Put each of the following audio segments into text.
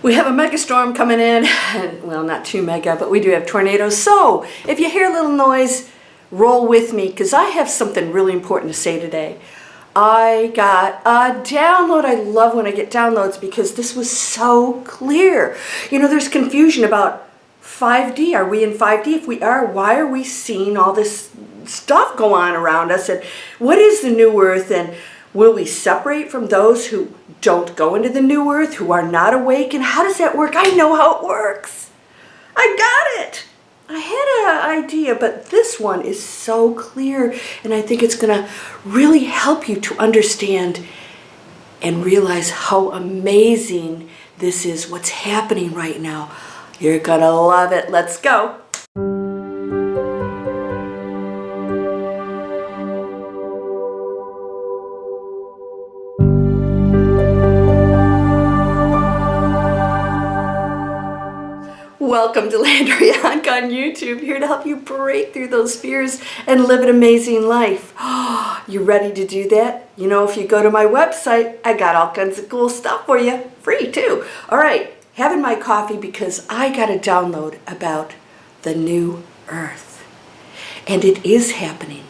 We have a mega storm coming in, and, well, not too mega, but we do have tornadoes. So if you hear a little noise, roll with me, because I have something really important to say today. I got a download. I love when I get downloads because this was so clear. You know, there's confusion about 5D. Are we in 5D? If we are, why are we seeing all this stuff go on around us? And what is the new earth? And will we separate from those who don't go into the new earth, who are not awake? And how does that work? I know how it works. I got it. I had an idea, but this one is so clear, and I think it's going to really help you to understand and realize how amazing this is, what's happening right now. You're going to love it. Let's go. Welcome to Landria Onkka on YouTube, here to help you break through those fears and live an amazing life. You ready to do that? You know, if you go to my website, I got all kinds of cool stuff for you, free too. All right, having my coffee because I got a download about the new earth. And it is happening.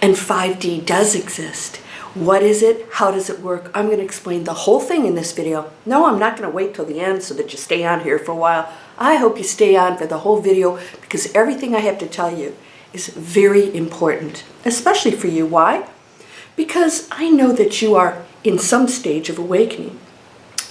And 5D does exist. What is it? How does it work? I'm going to explain the whole thing in this video. No, I'm not going to wait till the end so that you stay on here for a while. I hope you stay on for the whole video because everything I have to tell you is very important, especially for you. Why? Because I know that you are in some stage of awakening.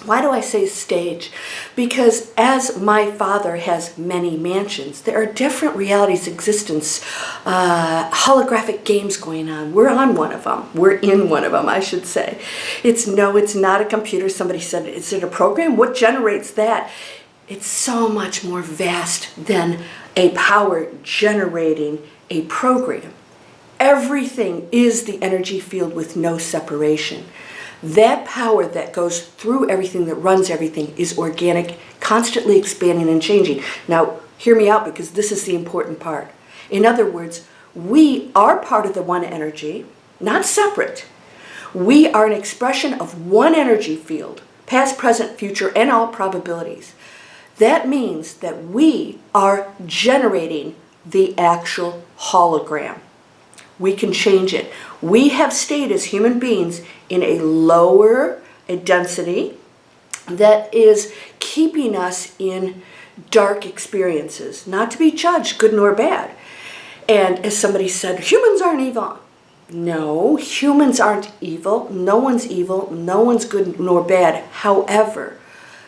Why do I say stage? Because as my Father has many mansions, there are different realities, existence, holographic games going on. We're on one of them. We're in one of them, I should say. It's not a computer. Somebody said, is it a program? What generates that? It's so much more vast than a power generating a program. Everything is the energy field with no separation. That power that goes through everything, that runs everything, is organic, constantly expanding and changing. Now, hear me out because this is the important part. In other words, we are part of the one energy, not separate. We are an expression of one energy field, past, present, future, and all probabilities. That means that we are generating the actual hologram. We can change it. We have stayed as human beings in a lower density that is keeping us in dark experiences, not to be judged good nor bad. And as somebody said, humans aren't evil. No, humans aren't evil. No one's evil. No one's good nor bad. However,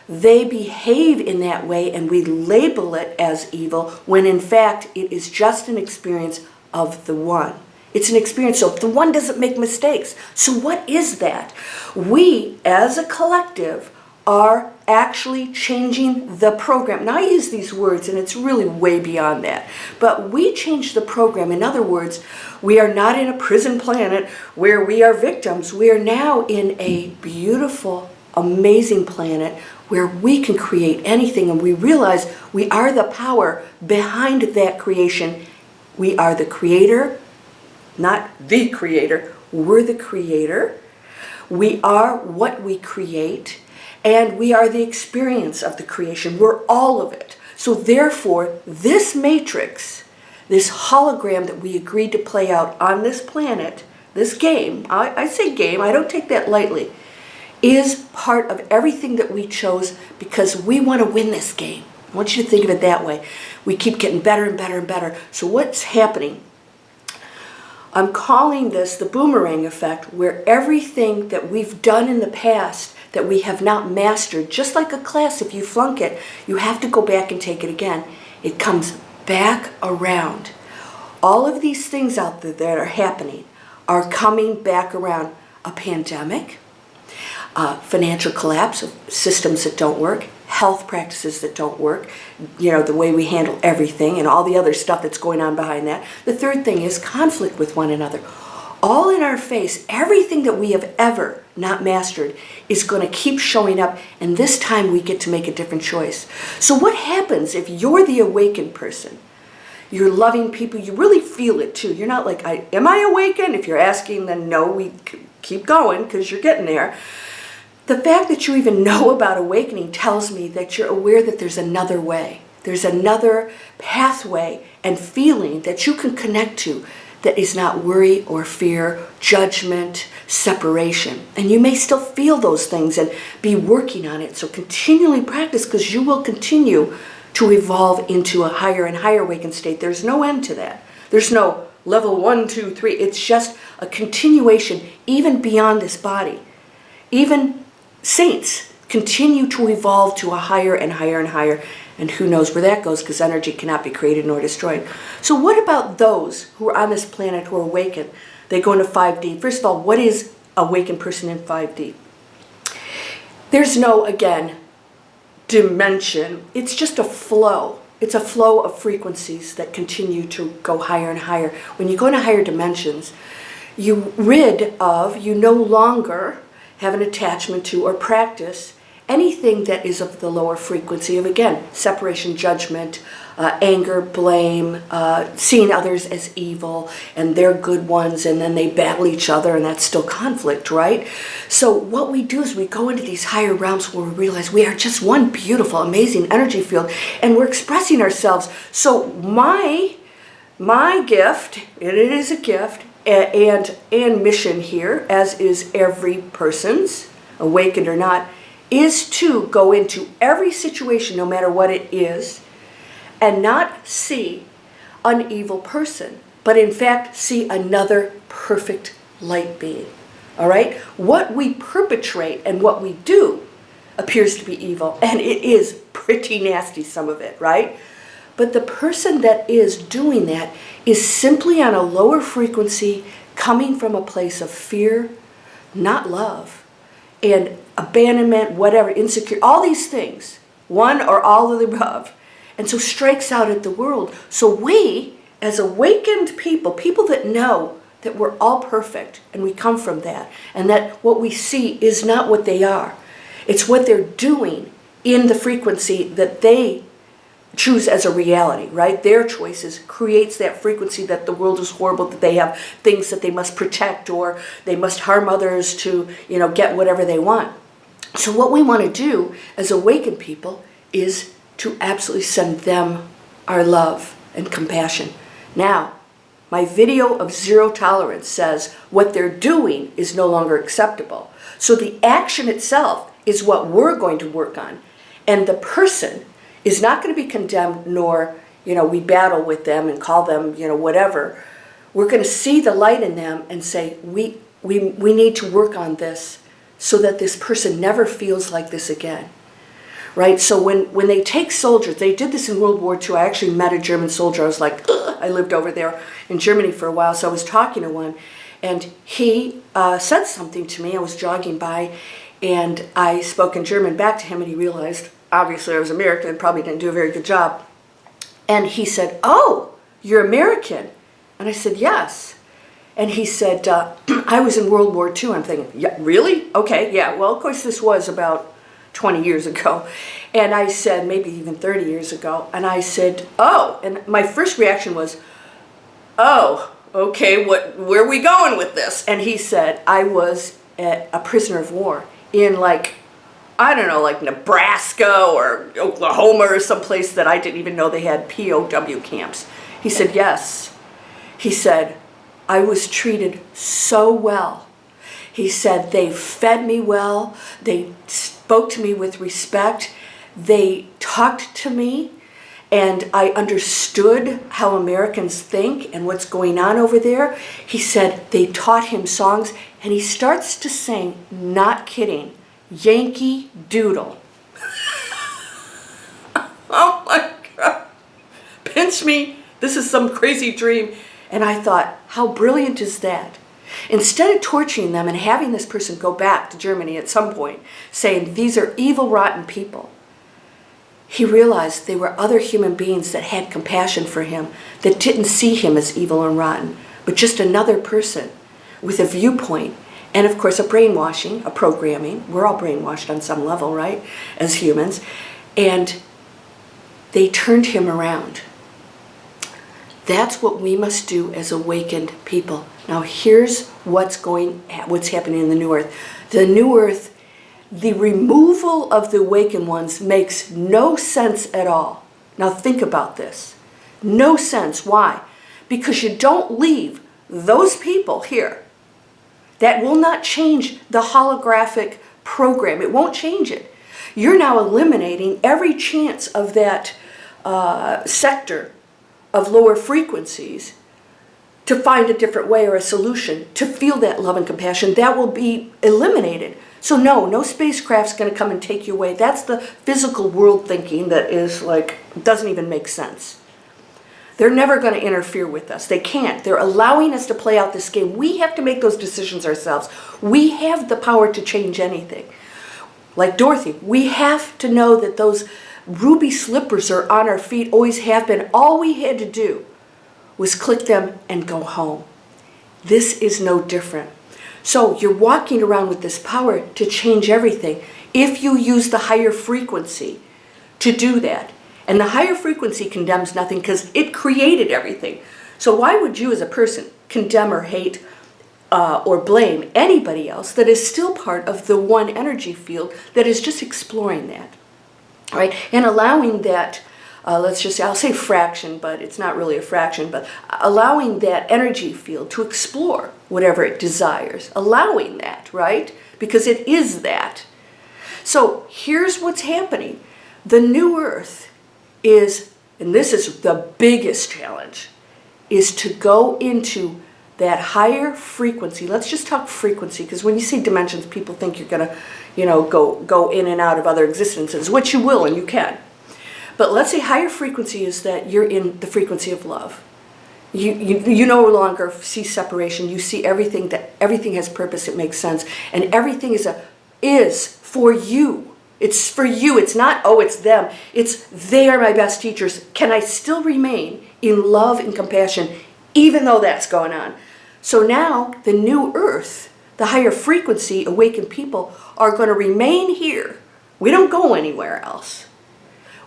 they behave in that way and we label it as evil when in fact it is just an experience of the one. It's an experience, so the one doesn't make mistakes. So what is that? We, as a collective, are actually changing the program. Now I use these words and it's really way beyond that. But we change the program. In other words, we are not in a prison planet where we are victims. We are now in a beautiful, amazing planet where we can create anything, and we realize we are the power behind that creation. We are the creator, not the creator. We're the creator. We are what we create, and we are the experience of the creation. We're all of it. So therefore, this matrix, this hologram that we agreed to play out on this planet, this game, I say game, I don't take that lightly, is part of everything that we chose because we want to win this game. I want you to think of it that way. We keep getting better and better and better. So what's happening? I'm calling this the boomerang effect, where everything that we've done in the past that we have not mastered, just like a class, if you flunk it, you have to go back and take it again. It comes back around. All of these things out there that are happening are coming back around. A pandemic, financial collapse of systems that don't work, health practices that don't work, you know, the way we handle everything and all the other stuff that's going on behind that. The third thing is conflict with one another. All in our face, everything that we have ever not mastered is going to keep showing up, and this time we get to make a different choice. So what happens if you're the awakened person? You're loving people, you really feel it too. You're not like, am I awakened? If you're asking, then no, we keep going because you're getting there. The fact that you even know about awakening tells me that you're aware that there's another way. There's another pathway and feeling that you can connect to that is not worry or fear, judgment, separation. And you may still feel those things and be working on it. So continually practice, because you will continue to evolve into a higher and higher awakened state. There's no end to that. There's no level 1, 2, 3. It's just a continuation even beyond this body. Even saints continue to evolve to a higher and higher and higher. And who knows where that goes, because energy cannot be created nor destroyed. So what about those who are on this planet who are awakened? They go into 5D. First of all, what is awakened person in 5D? There's no, again, dimension. It's just a flow. It's a flow of frequencies that continue to go higher and higher. When you go into higher dimensions, you no longer have an attachment to or practice anything that is of the lower frequency of, again, separation, judgment, anger, blame, seeing others as evil and they're good ones, and then they battle each other, and that's still conflict, right? So what we do is we go into these higher realms where we realize we are just one beautiful, amazing energy field, and we're expressing ourselves. So my gift, and it is a gift, and mission here, as is every person's, awakened or not, is to go into every situation, no matter what it is, and not see an evil person, but in fact see another perfect light being. All right? What we perpetrate and what we do appears to be evil, and it is pretty nasty, some of it, right? But the person that is doing that is simply on a lower frequency, coming from a place of fear, not love, and abandonment, whatever, insecure, all these things, one or all of the above, and so strikes out at the world. So we, as awakened people, people that know that we're all perfect, and we come from that, and that what we see is not what they are. It's what they're doing in the frequency that they choose as a reality, right? Their choices creates that frequency that the world is horrible, that they have things that they must protect, or they must harm others to, get whatever they want. So what we want to do as awakened people is to absolutely send them our love and compassion. Now, my video of zero tolerance says what they're doing is no longer acceptable. So the action itself is what we're going to work on. And the person is not going to be condemned, nor, we battle with them and call them, whatever. We're going to see the light in them and say, we need to work on this so that this person never feels like this again. Right? So when they take soldiers, they did this in World War II. I actually met a German soldier. I was like, ugh. I lived over there in Germany for a while, so I was talking to one, and he said something to me. I was jogging by, and I spoke in German back to him, and he realized, obviously I was American and probably didn't do a very good job. And he said, "Oh, you're American?" And I said, "Yes." And he said, "I was in World War II." I'm thinking, "Yeah, really? Okay, yeah. Well, of course, this was about 20 years ago. And I said, maybe even 30 years ago. And I said, "Oh." And my first reaction was, "Oh, okay, where are we going with this?" And he said, "I was a prisoner of war in I don't know, like Nebraska or Oklahoma or someplace that I didn't even know they had POW camps." He said, "Yes." He said, "I was treated so well." He said, "They fed me well. They spoke to me with respect. They talked to me, and I understood how Americans think and what's going on over there." He said they taught him songs, and he starts to sing, not kidding, Yankee Doodle. Oh my God. Pinch me. This is some crazy dream. And I thought, how brilliant is that? Instead of torturing them and having this person go back to Germany at some point, saying these are evil, rotten people, he realized they were other human beings that had compassion for him, that didn't see him as evil and rotten, but just another person with a viewpoint. And of course, a brainwashing, a programming. We're all brainwashed on some level, right, as humans. And they turned him around. That's what we must do as awakened people. Now, here's what's happening in the New Earth. The New Earth the removal of the awakened ones makes no sense at all. Now think about this. No sense. Why? Because you don't leave those people here. That will not change the holographic program. It won't change it. You're now eliminating every chance of that sector of lower frequencies to find a different way or a solution, to feel that love and compassion. That will be eliminated. So no spacecraft's going to come and take you away. That's the physical world thinking that is like, doesn't even make sense. They're never going to interfere with us. They can't. They're allowing us to play out this game. We have to make those decisions ourselves. We have the power to change anything. Like Dorothy, we have to know that those ruby slippers are on our feet, always have been. All we had to do was click them and go home. This is no different. So you're walking around with this power to change everything if you use the higher frequency to do that. And the higher frequency condemns nothing because it created everything. So why would you as a person condemn or hate or blame anybody else that is still part of the one energy field that is just exploring that, right? And allowing that, let's just say, I'll say fraction, but it's not really a fraction, but allowing that energy field to explore whatever it desires, allowing that, right? Because it is that. So here's what's happening. The new earth is, and this is the biggest challenge, is to go into that higher frequency. Let's just talk frequency, because when you say dimensions, people think you're going to, go in and out of other existences, which you will and you can. But let's say higher frequency is that you're in the frequency of love. You no longer see separation. You see everything, that everything has purpose. It makes sense, and everything is for you. It's for you. It's not, oh, it's them. It's, they are my best teachers. Can I still remain in love and compassion even though that's going on? So now the new earth, the higher frequency awakened people are going to remain here. We don't go anywhere else.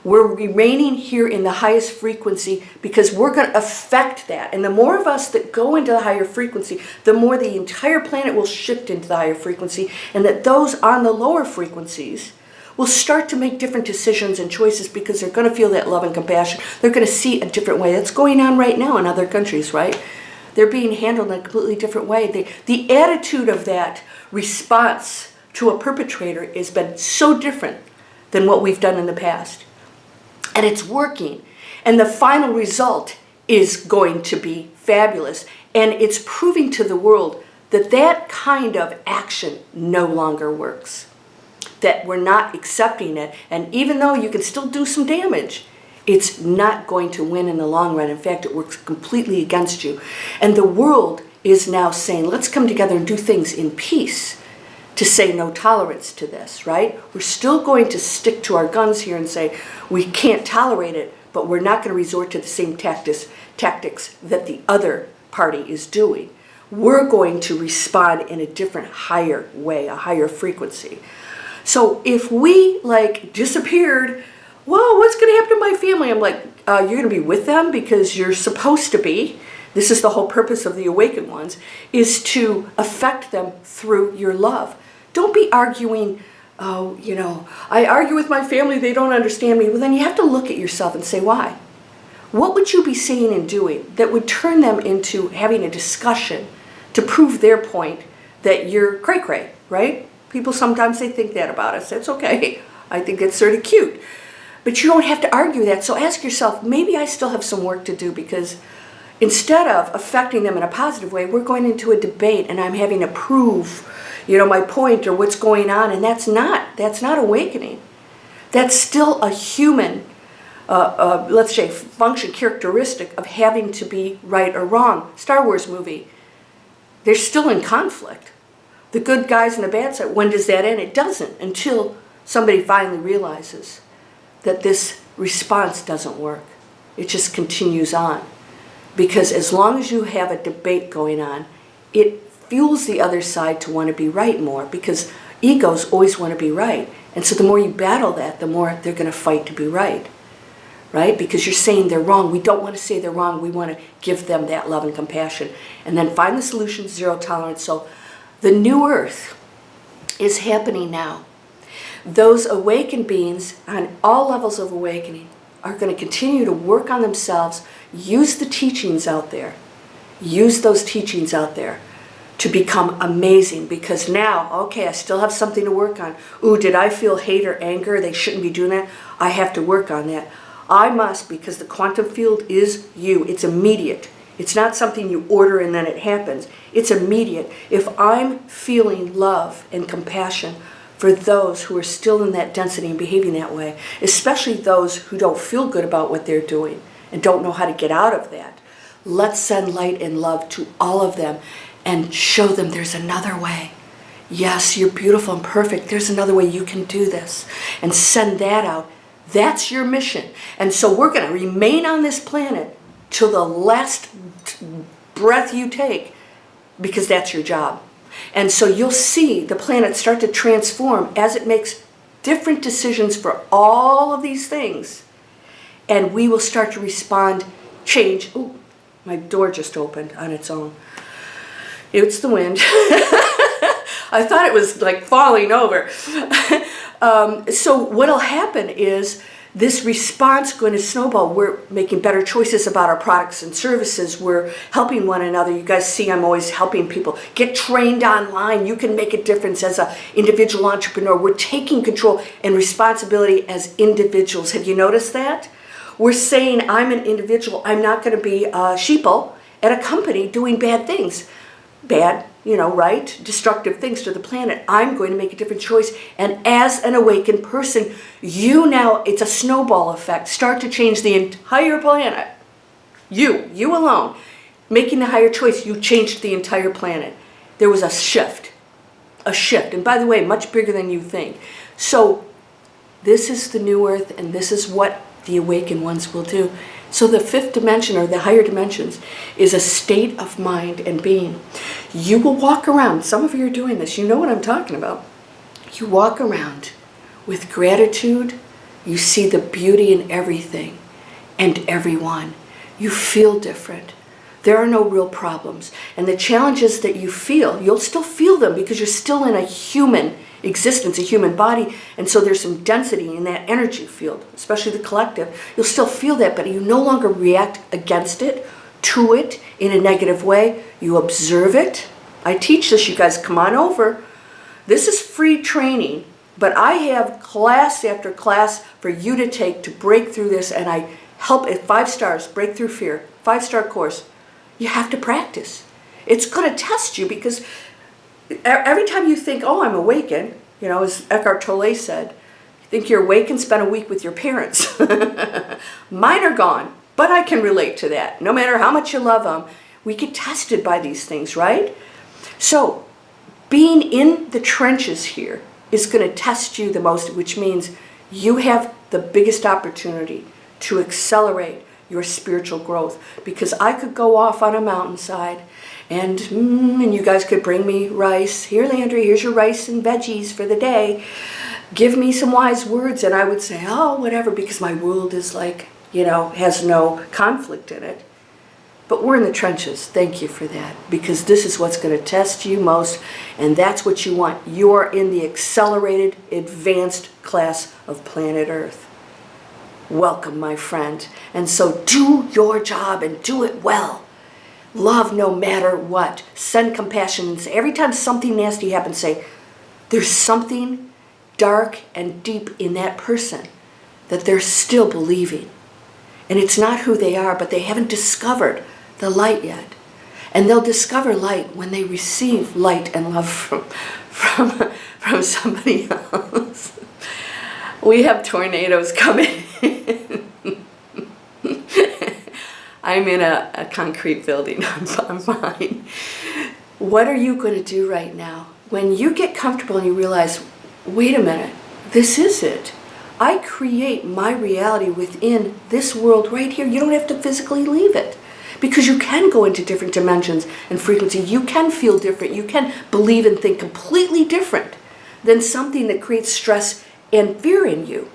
We're remaining here in the highest frequency because we're going to affect that. And the more of us that go into the higher frequency, the more the entire planet will shift into the higher frequency, and that those on the lower frequencies will start to make different decisions and choices because they're going to feel that love and compassion. They're going to see a different way. That's going on right now in other countries, right? They're being handled in a completely different way. The attitude of that response to a perpetrator has been so different than what we've done in the past. And it's working. And the final result is going to be fabulous. And it's proving to the world that that kind of action no longer works. That we're not accepting it. And even though you can still do some damage, it's not going to win in the long run. In fact, it works completely against you. And the world is now saying, let's come together and do things in peace to say no tolerance to this, right? We're still going to stick to our guns here and say we can't tolerate it, but we're not going to resort to the same tactics that the other party is doing. We're going to respond in a different, higher way, a higher frequency. So if we disappeared, whoa, what's going to happen to my family? I'm like, you're going to be with them because you're supposed to be. This is the whole purpose of the awakened ones, is to affect them through your love. Don't be arguing, I argue with my family, they don't understand me. Well, then you have to look at yourself and say, why? What would you be saying and doing that would turn them into having a discussion to prove their point that you're cray-cray, right? People sometimes they think that about us. That's okay. I think it's sort of cute. But you don't have to argue that. So ask yourself, maybe I still have some work to do, because instead of affecting them in a positive way, we're going into a debate and I'm having to prove, my point or what's going on. And that's not awakening. That's still a human, let's say, function, characteristic of having to be right or wrong. Star Wars movie, they're still in conflict. The good guys and the bad side, when does that end? It doesn't until somebody finally realizes that this response doesn't work. It just continues on. Because as long as you have a debate going on, it fuels the other side to want to be right more, because egos always want to be right. And so the more you battle that, the more they're going to fight to be right. Right? Because you're saying they're wrong. We don't want to say they're wrong. We want to give them that love and compassion. And then find the solution, zero tolerance. So the new earth is happening now. those awakened beings on all levels of awakening are going to continue to work on themselves, use the teachings out there, use those teachings out there to become amazing. Because now, okay, I still have something to work on. Ooh, did I feel hate or anger? They shouldn't be doing that. I have to work on that. I must, because the quantum field is you. It's immediate. It's not something you order and then it happens. It's immediate. If I'm feeling love and compassion for those who are still in that density and behaving that way, especially those who don't feel good about what they're doing and don't know how to get out of that, let's send light and love to all of them and show them there's another way. Yes, you're beautiful and perfect. There's another way you can do this. And send that out. That's your mission. And so we're going to remain on this planet till the last breath you take, because that's your job. And so you'll see the planet start to transform as it makes different decisions for all of these things. And we will start to respond, change. Ooh, my door just opened on its own. It's the wind. I thought it was like falling over. So what'll happen is this response going to snowball. We're making better choices about our products and services. We're helping one another. You guys see I'm always helping people. Get trained online. You can make a difference as an individual entrepreneur. We're taking control and responsibility as individuals. Have you noticed that? We're saying I'm an individual. I'm not going to be a sheeple at a company doing bad things. Bad, right? Destructive things to the planet. I'm going to make a different choice. And as an awakened person, you now, it's a snowball effect. Start to change the entire planet. You alone. Making the higher choice, you changed the entire planet. There was a shift. A shift. And by the way, much bigger than you think. So this is the new earth, and this is what the awakened ones will do. So the fifth dimension, or the higher dimensions, is a state of mind and being. You will walk around, some of you are doing this, you know what I'm talking about. You walk around with gratitude, you see the beauty in everything and everyone. You feel different. There are no real problems. And the challenges that you feel, you'll still feel them because you're still in a human existence, a human body, and so there's some density in that energy field, especially the collective. You'll still feel that, but you no longer react against it, to it, in a negative way. You observe it. I teach this, you guys come on over. This is free training, but I have class after class for you to take to break through this, and I help at 5 stars, break through fear, 5-star course. You have to practice. It's going to test you, because every time you think, oh, I'm awakened, as Eckhart Tolle said, you think you're awakened, spend a week with your parents. Mine are gone, but I can relate to that. No matter how much you love them, we get tested by these things, right? So being in the trenches here is going to test you the most, which means you have the biggest opportunity to accelerate your spiritual growth. Because I could go off on a mountainside and you guys could bring me rice. Here, Landria, here's your rice and veggies for the day. Give me some wise words, and I would say, oh, whatever, because my world is like, has no conflict in it. But we're in the trenches. Thank you for that, because this is what's going to test you most, and that's what you want. You are in the accelerated, advanced class of planet Earth. Welcome, my friend. And so do your job and do it well. Love no matter what. Send compassion. And say, every time something nasty happens, say, there's something dark and deep in that person that they're still believing. And it's not who they are, but they haven't discovered the light yet. And they'll discover light when they receive light and love from somebody else. We have tornadoes coming in. I'm in a concrete building. I'm fine. What are you going to do right now? When you get comfortable and you realize, wait a minute, this is it. I create my reality within this world right here. You don't have to physically leave it, because you can go into different dimensions and frequency. You can feel different. You can believe and think completely different than something that creates stress and fear in you.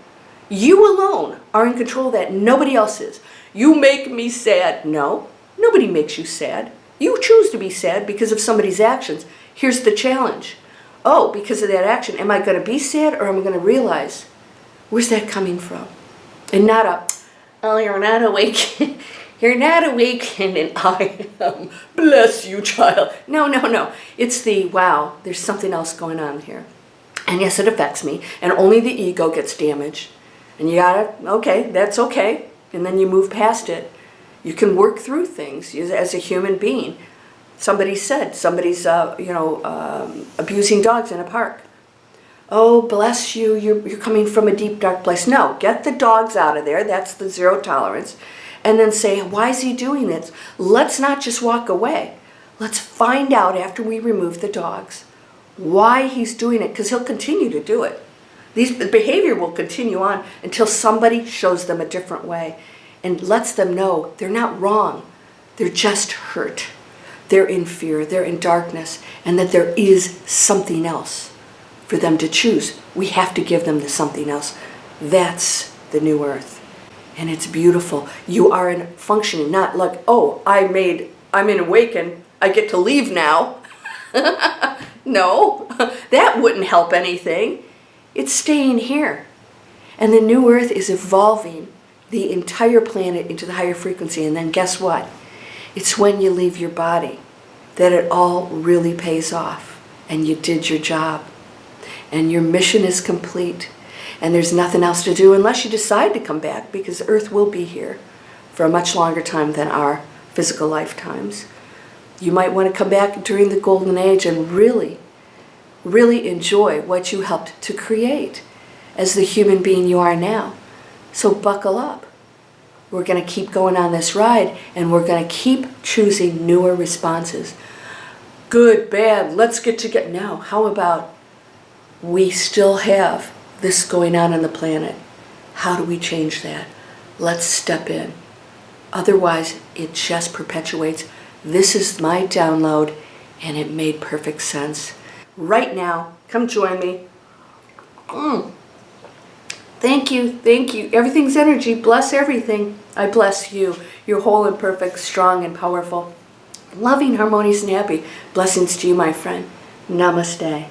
You alone are in control of that. Nobody else is. You make me sad. No, nobody makes you sad. You choose to be sad because of somebody's actions. Here's the challenge. oh, because of that action, am I going to be sad or am I going to realize, where's that coming from? And not a, oh, you're not awake. You're not awakened and I am, bless you, child. No, no, no. It's the, wow, there's something else going on here. And yes, it affects me. And only the ego gets damaged. And you gotta, okay, that's okay. And then you move past it. You can work through things as a human being. Somebody said, somebody's, abusing dogs in a park. Oh, bless you, you're coming from a deep, dark place. No, get the dogs out of there. That's the zero tolerance. And then say, why is he doing this? Let's not just walk away. Let's find out after we remove the dogs why he's doing it, because he'll continue to do it. The behavior will continue on until somebody shows them a different way and lets them know they're not wrong. They're just hurt. They're in fear. They're in darkness. And that there is something else for them to choose. We have to give them the something else. That's the new earth. And it's beautiful. You are in functioning, not like, oh, I'm in awaken, I get to leave now. No, that wouldn't help anything. It's staying here. And the new earth is evolving the entire planet into the higher frequency. And then guess what? It's when you leave your body that it all really pays off. And you did your job. And your mission is complete. And there's nothing else to do unless you decide to come back, because Earth will be here for a much longer time than our physical lifetimes. You might want to come back during the golden age and really, really enjoy what you helped to create as the human being you are now. So buckle up. We're going to keep going on this ride, and we're going to keep choosing newer responses. Good, bad, let's get together. Now, how about we still have this going on the planet? How do we change that? Let's step in. Otherwise, it just perpetuates. This is my download, and it made perfect sense. Right now, come join me. Thank you, thank you. Everything's energy. Bless everything. I bless you. You're whole and perfect, strong and powerful, loving, harmonious, and happy. Blessings to you, my friend. Namaste.